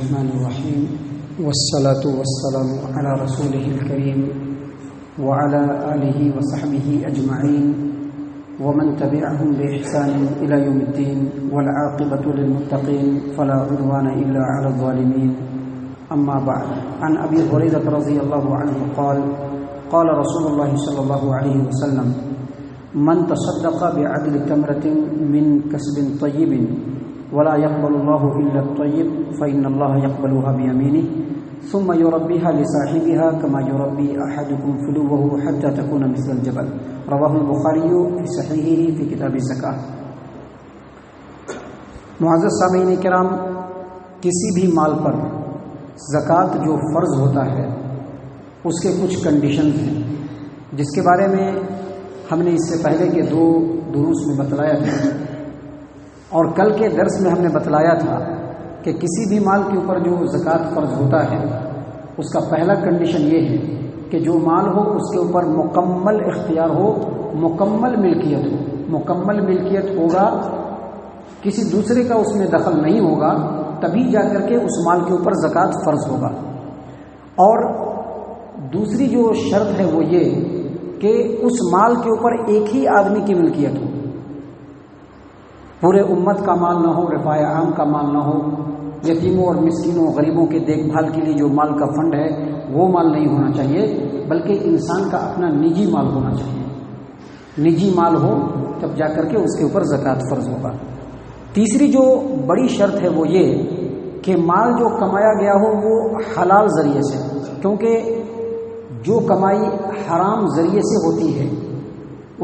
الرحمن الرحيم والصلاة والسلام على رسوله الكريم وعلى آله وصحبه أجمعين ومن تبعهم بإحسان إلى يوم الدين والعاقبة للمتقين فلا عدوان إلا على الظالمين. أما بعد، عن أبي هريرة رضي الله عنه قال قال رسول الله صلى الله عليه وسلم: من تصدق بعدل تمرة من كسب طيب ولا يقبل الله إلا الطيب فإن الله يقبلها بيمينه ثم يربيها لصاحبها كما يربي أحدكم فلوه حتى تكون مثل الجبل. رواه البخاری في صحیحہ في کتاب الزکاة. معزز سامعین کرام، کسی بھی مال پر زکوٰۃ جو فرض ہوتا ہے اس کے کچھ کنڈیشنز ہیں، جس کے بارے میں ہم نے اس سے پہلے کے 2 دروس میں بتلایا تھا، اور کل کے درس میں ہم نے بتلایا تھا کہ کسی بھی مال کے اوپر جو زکوٰۃ فرض ہوتا ہے اس کا پہلا کنڈیشن یہ ہے کہ جو مال ہو اس کے اوپر مکمل اختیار ہو، مکمل ملکیت ہو. مکمل ملکیت ہوگا، کسی دوسرے کا اس میں دخل نہیں ہوگا، تبھی جا کر کے اس مال کے اوپر زکوٰۃ فرض ہوگا. اور دوسری جو شرط ہے وہ یہ کہ اس مال کے اوپر ایک ہی آدمی کی ملکیت ہو، پورے امت کا مال نہ ہو، رفاع عام کا مال نہ ہو، یتیموں اور مسکینوں غریبوں کے دیکھ بھال کے لیے جو مال کا فنڈ ہے وہ مال نہیں ہونا چاہیے، بلکہ انسان کا اپنا نجی مال ہونا چاہیے. نجی مال ہو تب جا کر کے اس کے اوپر زکوٰۃ فرض ہوگا. تیسری جو بڑی شرط ہے وہ یہ کہ مال جو کمایا گیا ہو وہ حلال ذریعے سے، کیونکہ جو کمائی حرام ذریعے سے ہوتی ہے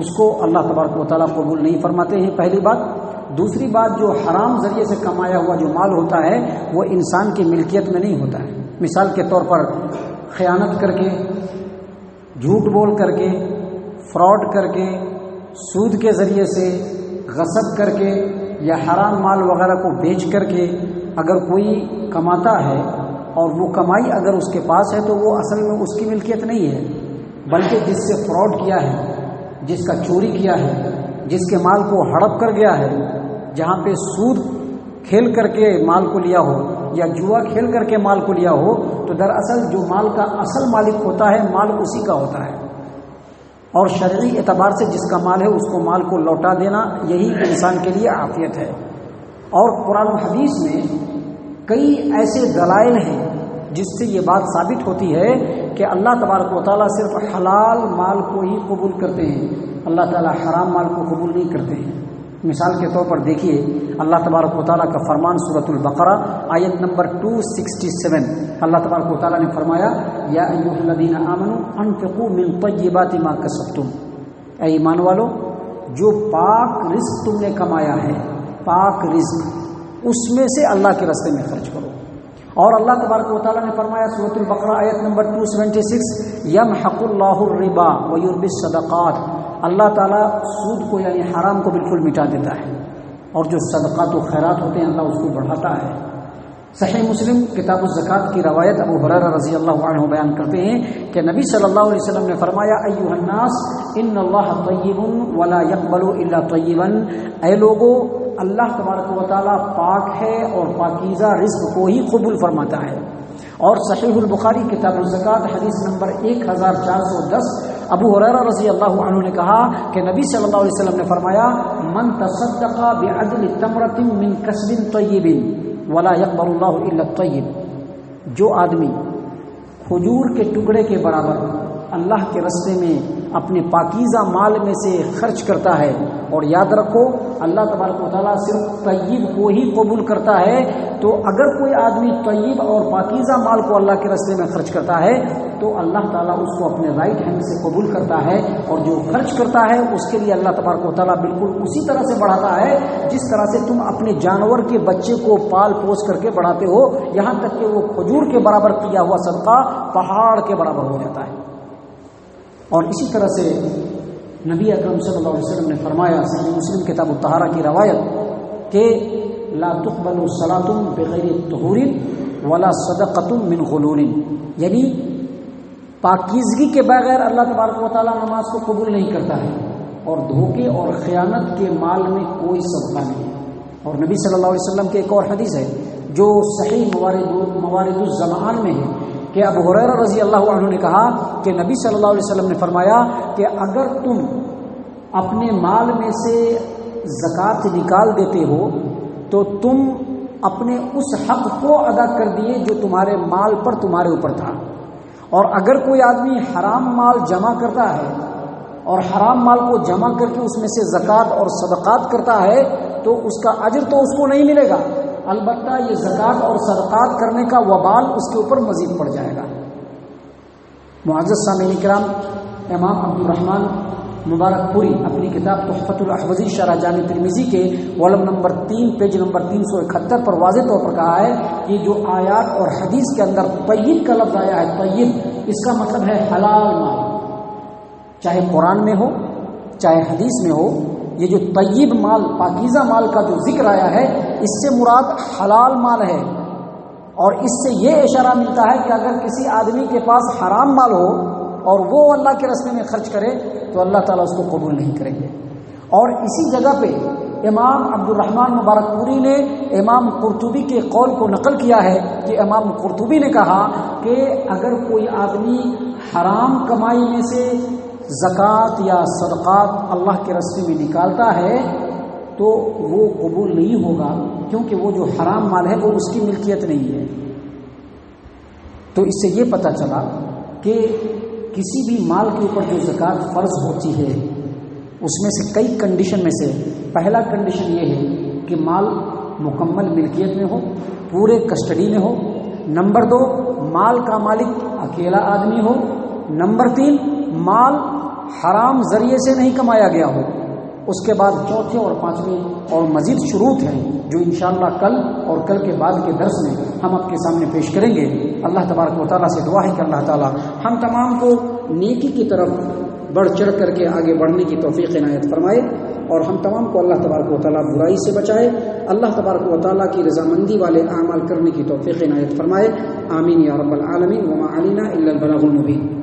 اس کو اللہ تبارک و تعالیٰ قبول نہیں فرماتے ہیں، پہلی بات. دوسری بات، جو حرام ذریعے سے کمایا ہوا جو مال ہوتا ہے وہ انسان کی ملکیت میں نہیں ہوتا ہے. مثال کے طور پر خیانت کر کے، جھوٹ بول کر کے، فراڈ کر کے، سود کے ذریعے سے، غصب کر کے یا حرام مال وغیرہ کو بیچ کر کے اگر کوئی کماتا ہے اور وہ کمائی اگر اس کے پاس ہے تو وہ اصل میں اس کی ملکیت نہیں ہے، بلکہ جس سے فراڈ کیا ہے، جس کا چوری کیا ہے، جس کے مال کو ہڑپ کر گیا ہے، جہاں پہ سود کھیل کر کے مال کو لیا ہو یا جوا کھیل کر کے مال کو لیا ہو، تو دراصل جو مال کا اصل مالک ہوتا ہے مال اسی کا ہوتا ہے. اور شرعی اعتبار سے جس کا مال ہے اس کو مال کو لوٹا دینا یہی انسان کے لیے عافیت ہے. اور قرآن و حدیث میں کئی ایسے دلائل ہیں جس سے یہ بات ثابت ہوتی ہے کہ اللہ تبارک و تعالیٰ صرف حلال مال کو ہی قبول کرتے ہیں، اللہ تعالیٰ حرام مال کو قبول نہیں کرتے ہیں. مثال کے طور پر دیکھیے اللہ تبارک و تعالیٰ کا فرمان سورۃ البقرہ آیت نمبر 267، اللہ تبارک و تعالیٰ نے فرمایا: یا ایھا الذین آمنوا انفقوا من طیبات ما کسبتم. اے ایمان والو، جو پاک رزق تم نے کمایا ہے، پاک رزق، اس میں سے اللہ کے راستے میں خرچ کرو. اور اللہ تبارک و تعالیٰ نے فرمایا سورۃ البقرہ آیت نمبر 276: یمحق اللہ الربا ویربی الصدقات. اللہ تعالیٰ سود کو یعنی حرام کو بالکل مٹا دیتا ہے، اور جو صدقات و خیرات ہوتے ہیں اللہ اس کو بڑھاتا ہے. صحیح مسلم کتاب الزکاة کی روایت ابو ہریرہ رضی اللہ عنہ بیان کرتے ہیں کہ نبی صلی اللہ علیہ وسلم نے فرمایا: ایھا الناس ان اللہ طیب ولا یقبل الا طیبا. اے لوگو، اللہ تبارک و تعالیٰ پاک ہے اور پاکیزہ رزق کو ہی قبول فرماتا ہے. اور صحیح البخاری کتاب الزکاة حدیث نمبر 1410 ابو ہریرہ رضی اللہ عنہ نے کہا کہ نبی صلی اللہ علیہ وسلم نے فرمایا: من تصدق بعدل تمرۃ من کسب طیب ولا یقبل اللہ الا الطیب. جو آدمی کھجور کے ٹکڑے کے برابر اللہ کے راستے میں اپنے پاکیزہ مال میں سے خرچ کرتا ہے، اور یاد رکھو اللہ تبارک و تعالیٰ صرف طیب کو ہی قبول کرتا ہے، تو اگر کوئی آدمی طیب اور پاکیزہ مال کو اللہ کے راستے میں خرچ کرتا ہے تو اللہ تعالیٰ اس کو اپنے رائٹ ہینڈ سے قبول کرتا ہے، اور جو خرچ کرتا ہے اس کے لیے اللہ تبارک و تعالیٰ بالکل اسی طرح سے بڑھاتا ہے جس طرح سے تم اپنے جانور کے بچے کو پال پوس کر کے بڑھاتے ہو، یہاں تک کہ وہ کھجور کے برابر کیا ہوا صدقہ پہاڑ کے برابر ہو جاتا ہے. اور اسی طرح سے نبی اکرم صلی اللہ علیہ وسلم نے فرمایا، صحیح مسلم کتاب الطہارہ کی روایت، کہ لا تقبل صلاۃ بغیر طہور ولا صدقۃ من غلول. یعنی پاکیزگی کے بغیر اللہ تبارک و تعالیٰ نماز کو قبول نہیں کرتا ہے، اور دھوکے اور خیانت کے مال میں کوئی صدقہ نہیں. اور نبی صلی اللہ علیہ وسلم کی ایک اور حدیث ہے جو صحیح موارد الزمان میں ہے کہ ابو ہریرہ رضی اللہ عنہ نے کہا کہ نبی صلی اللہ علیہ وسلم نے فرمایا کہ اگر تم اپنے مال میں سے زکوٰۃ نکال دیتے ہو تو تم اپنے اس حق کو ادا کر دیے جو تمہارے مال پر تمہارے اوپر تھا، اور اگر کوئی آدمی حرام مال جمع کرتا ہے اور حرام مال کو جمع کر کے اس میں سے زکوٰۃ اور صدقات کرتا ہے تو اس کا اجر تو اس کو نہیں ملے گا، البتہ یہ زکوٰۃ اور صدقات کرنے کا وبال اس کے اوپر مزید پڑ جائے گا۔ معزز سامعین کرام، امام عبد الرحمن مبارک پوری اپنی کتاب تحفۃ الاحوذی شرح جامع ترمذی کے والم نمبر 3 پیج نمبر 371 پر واضح طور پر کہا ہے کہ جو آیات اور حدیث کے اندر طیب کا لفظ آیا ہے، طیب اس کا مطلب ہے حلال مال، چاہے قرآن میں ہو چاہے حدیث میں ہو، یہ جو طیب مال پاکیزہ مال کا جو ذکر آیا ہے اس سے مراد حلال مال ہے، اور اس سے یہ اشارہ ملتا ہے کہ اگر کسی آدمی کے پاس حرام مال ہو اور وہ اللہ کے راستے میں خرچ کرے تو اللہ تعالیٰ اس کو قبول نہیں کریں گے۔ اور اسی جگہ پہ امام عبد الرحمن مبارک پوری نے امام قرطبی کے قول کو نقل کیا ہے کہ امام قرطبی نے کہا کہ اگر کوئی آدمی حرام کمائی میں سے زکوٰۃ یا صدقات اللہ کے راستے میں نکالتا ہے تو وہ قبول نہیں ہوگا، کیونکہ وہ جو حرام مال ہے وہ اس کی ملکیت نہیں ہے۔ تو اس سے یہ پتہ چلا کہ کسی بھی مال کے اوپر جو زکوٰۃ فرض ہوتی ہے اس میں سے کئی کنڈیشن میں سے پہلا کنڈیشن یہ ہے کہ مال مکمل ملکیت میں ہو، پورے کسٹڈی میں ہو۔ نمبر 2، مال کا مالک اکیلا آدمی ہو۔ نمبر 3، مال حرام ذریعے سے نہیں کمایا گیا ہو۔ اس کے بعد چوتھے اور پانچویں اور مزید شروط ہیں جو انشاءاللہ کل اور کل کے بعد کے درس میں ہم آپ کے سامنے پیش کریں گے۔ اللہ تبارک و تعالیٰ سے دعا ہے کہ اللہ تعالیٰ ہم تمام کو نیکی کی طرف بڑھ چڑھ کر کے آگے بڑھنے کی توفیق عنایت فرمائے، اور ہم تمام کو اللہ تبارک و تعالیٰ برائی سے بچائے، اللہ تبارک و تعالیٰ کی رضامندی والے اعمال کرنے کی توفیق عنایت فرمائے۔ آمین یا رب العالمین۔ وما علینا الا البلاغ المبین۔